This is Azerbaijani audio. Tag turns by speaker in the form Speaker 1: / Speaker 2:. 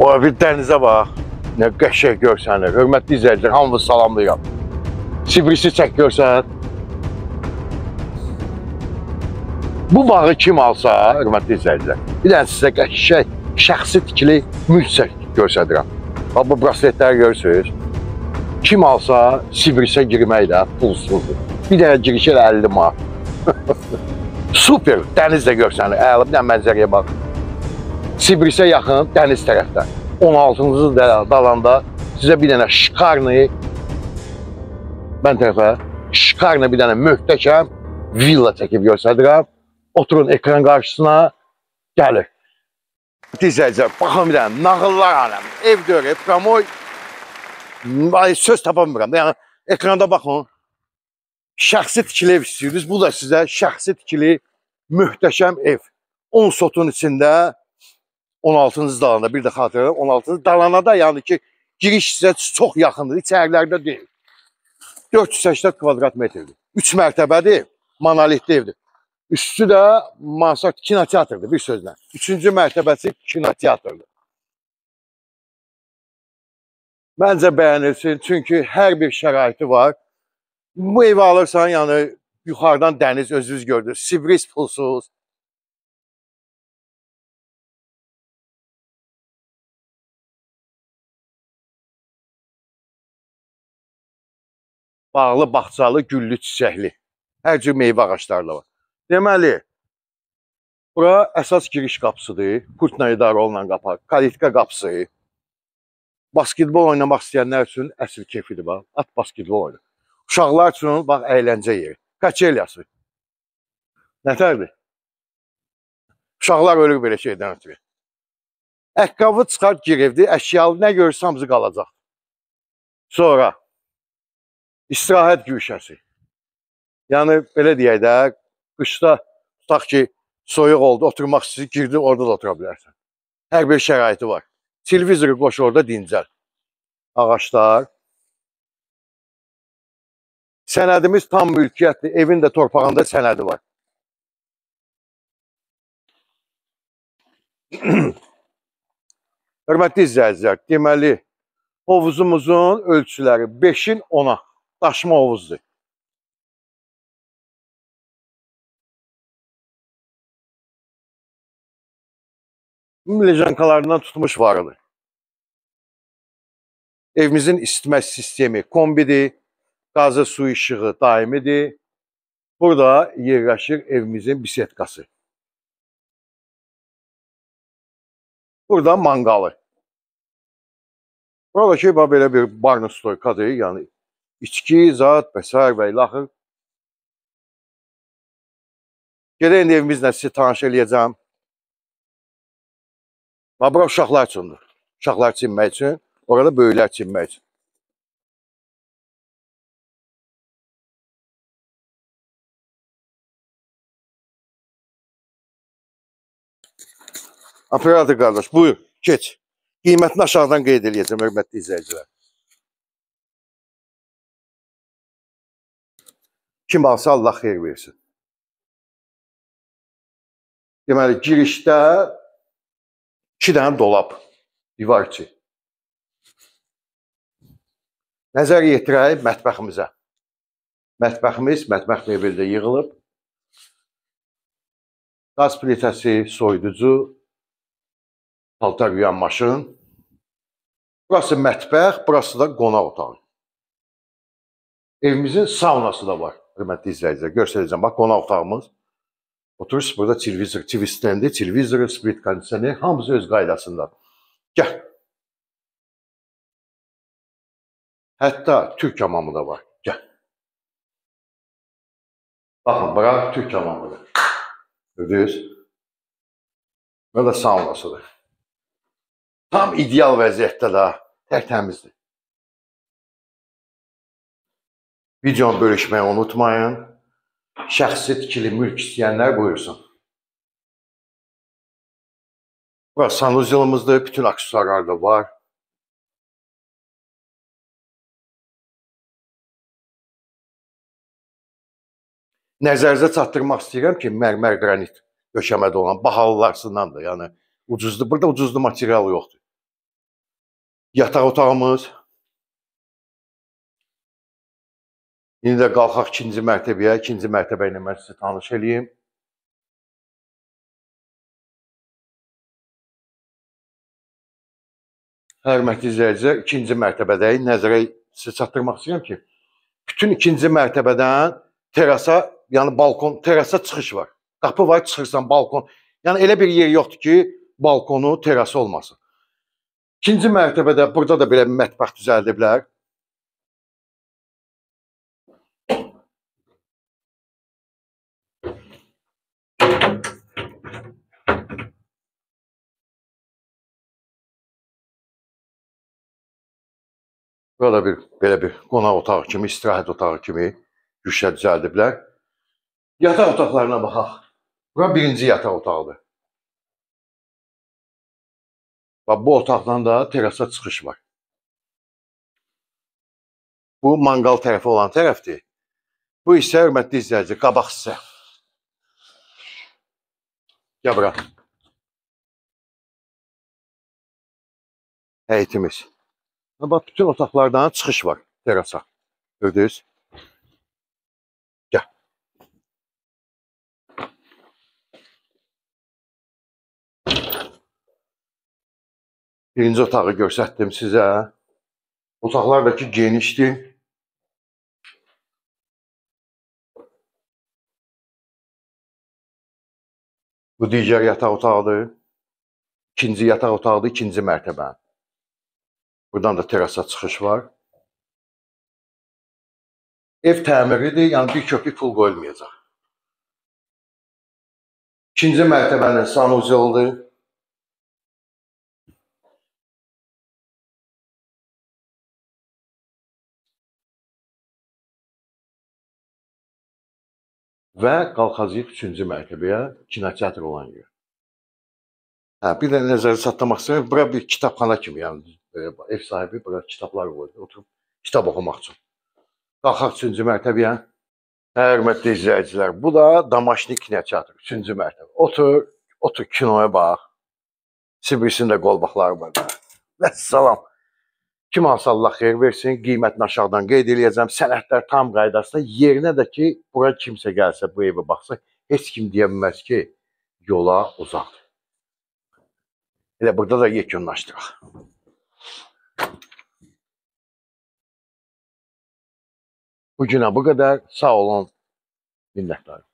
Speaker 1: O bir dənizə bax. Nə qəşəng görsənir. Hörmətli izləyicilər, hamınızı salamlayıram. Sibrisi çək görsən. Bu bağı kim alsa, hörmətli izləyicilər, bir dənə sizə qəşəng, şəxsi tikili mülk çək görsədirəm. Bax, bu brasletləri görürsünüz. Kim alsa, Sibrisə girməklə pulsuzdur. Bir dənə girişi elə 50 manat. Super, dəniz də görsənir. Əla, bir dənə mənzərəyə bax. Sibrisə yaxın dəniz tərəfdə. 16-cı dalanda sizə bir dənə şikarni, mən tərəfə şikarni bir dənə möhtəşəm villa çəkib göstərirəm. Oturun ekran qarşısına, gəlir. İzləyicilər, baxın bir dənə, nağıllar aləmi, ev dörü, promoy, söz tapamıram. Yəni, ekranda baxın, şəxsi tikili ev istəyirsiniz. Bu da sizə şəxsi tikili möhtəşəm ev. 10 sotun içində, 16-cı dalanda, bir də xatırlayın, 16-cı dalana da yəni ki, giriş sizə çox yaxındır, içərilərdə deyil. 480 kvadrat metrdir. 3 mərtəbədir, monolitli evdir. Üstü də mansard kinoteatrdır, bir sözlə. 3-cü mərtəbəsi kinoteatrdır. Məncə bəyənilsin, çünki hər bir şəraiti var. Bu evi alırsan, yəni yuxarıdan dəniz özünüz gördünüz, Sibris pulsuz. Bağlı, bağçalı, güllü, çiçəkli. Hər cür meyvə ağaçları da var. Deməli, bura əsas giriş qapısıdır. Pultla idarə olunan qapı, kalitka qapısı. Basketbol oynamaq istəyənlər üçün əsl keyfidir, bax. At basketbol oynar. Uşaqlar üçün, bax, əyləncə yeri. Kaçelyası. Nətərdir? Uşaqlar ölür belə şeydən ötürü. Əqqabı çıxar, gir evdir. Əşyalı nə görürsə hamısı qalacaq. Sonra İstirahət güşəsi. Yəni, belə deyək də, qışda tutaq ki, soyuq oldu, oturmaq istəyir, girdin, orada da otura bilərsən. Hər bir şəraiti var. Televizoru qoş orada dincəl. Ağaçlar. Sənədimiz tam mülkiyyətdir. Evin də torpağında sənədi var. Hörmətli izləyicilər, deməli, hovuzumuzun ölçüləri 5-in 10-a. Daşma hovuzdur. Lejankalarından tutmuş varıdır. Evimizin isitmə sistemi kombidir. Qazı, su, işığı daimidir. Burada yerləşir evimizin bisetkası. Burada manqalı. Buradakı belə bir barnostoykadır. Yəni, İçki, zat, bəsər və ilaxır. Gedəyin evimizlə sizi tanış eləyəcəm. Bura uşaqlar üçündür. Uşaqlar çinmək üçün, orada böyüklər çinmək üçün. Operator qardaş, buyur, keç. Qiymətini aşağıdan qeyd eləyəcəm, hörmətli izləyicilər. Kim alsa Allah xeyir versin. Deməli, girişdə 2 dənə dolab, divar içi. Nəzər yetirək mətbəximizə. Mətbəximiz, mətbəx mebeldə yığılıb. Qaz plitəsi, soyuducu, paltar yuyan maşın. Burası mətbəx, burası da qonaq otağı. Evimizin saunası da var. Hörmətli izləyicilər, göstərəcəm. Bax, qonaq otağımız. Oturursunuz, burada televizor, TV stendi, televizoru, split kondisiyonu, hamısı öz qaydasında. Gəl. Hətta Türk hamamı da var. Gəl. Baxın, bura Türk hamamıdır. Gördünüz? Burada saunasıdır. Tam ideal vəziyyətdə də tərtəmizdir. Videonu bölüşməyi unutmayın. Şəxsi tikili mülk istəyənlər buyursun. Burası sanuzyalımızdır. Bütün aksesuarlar da var. Nəzərinizə çatdırmaq istəyirəm ki, mərmər qranit döşəmədə olan bahalılarsındandır. Yəni, ucuzdur. Burada ucuzlu material yoxdur. Yataq otağımız. İndi də qalxaq ikinci mərtəbəyə. İkinci mərtəbə ilə mən sizə tanış edeyim. Hörmətli izləyicilər, ikinci mərtəbədəyik. Nəzərə sizə çatdırmaq istəyirəm ki, bütün ikinci mərtəbədən terasa, yəni balkon, terasa çıxış var. Qapı var, çıxırsan balkon. Yəni elə bir yer yoxdur ki, balkonu, terası olmasın. İkinci mərtəbədə burada da belə bir mətbəx düzəldiblər. Burada belə bir qonaq otağı kimi, istirahət otağı kimi güşə düzəldiblər. Yataq otaqlarına baxaq. Bura birinci yataq otağıdır. Bax, bu otaqdan da terasa çıxış var. Bu manqal tərəfi olan tərəfdir. Bu isə hörmətli izləyici, qabaq hissə. Gəl bura. Həyətimiz. Bax, bütün otaqlardan çıxış var terasa. Gördünüz? Gəl. Birinci otağı göstərdim sizə. Otaqlar da ki genişdir. Bu digər yataq otağıdır. İkinci yataq otağıdır, ikinci mərtəbə. Buradan da terasa çıxış var. Ev təmiridir, yəni bir köpük pul qoyulmayacaq. İkinci mərtəbənin sanuzeldir. Və qalxacağıq üçüncü mərtəbəyə, kinoteatr olan yer. Bir də nəzərə çatdırmaq istəyirəm, bura bir kitabxana kimi, yəni ev sahibi bura kitablar qoydu, oturub kitab oxumaq üçün. Qalxaq üçüncü mərtəbəyə. Hörmətli izləyicilər, bu da Damaşnik kinoteatr, üçüncü mərtəbə. Otur kinoya bax. Sibirisində qolbaqları var. Vəssalam. Kim alsa Allah xeyir versin, qiymətini aşağıdan qeyd edəcəm. Sənədlər tam qaydasında. Yerinə də ki, bura kimsə gəlsə, bu evə baxsa, heç kim deyə bilməz ki, yola uzaqdır. Elə burada da yekunlaşdıraq. Bugünə bu qədər. Sağ olun. Minnətdarım.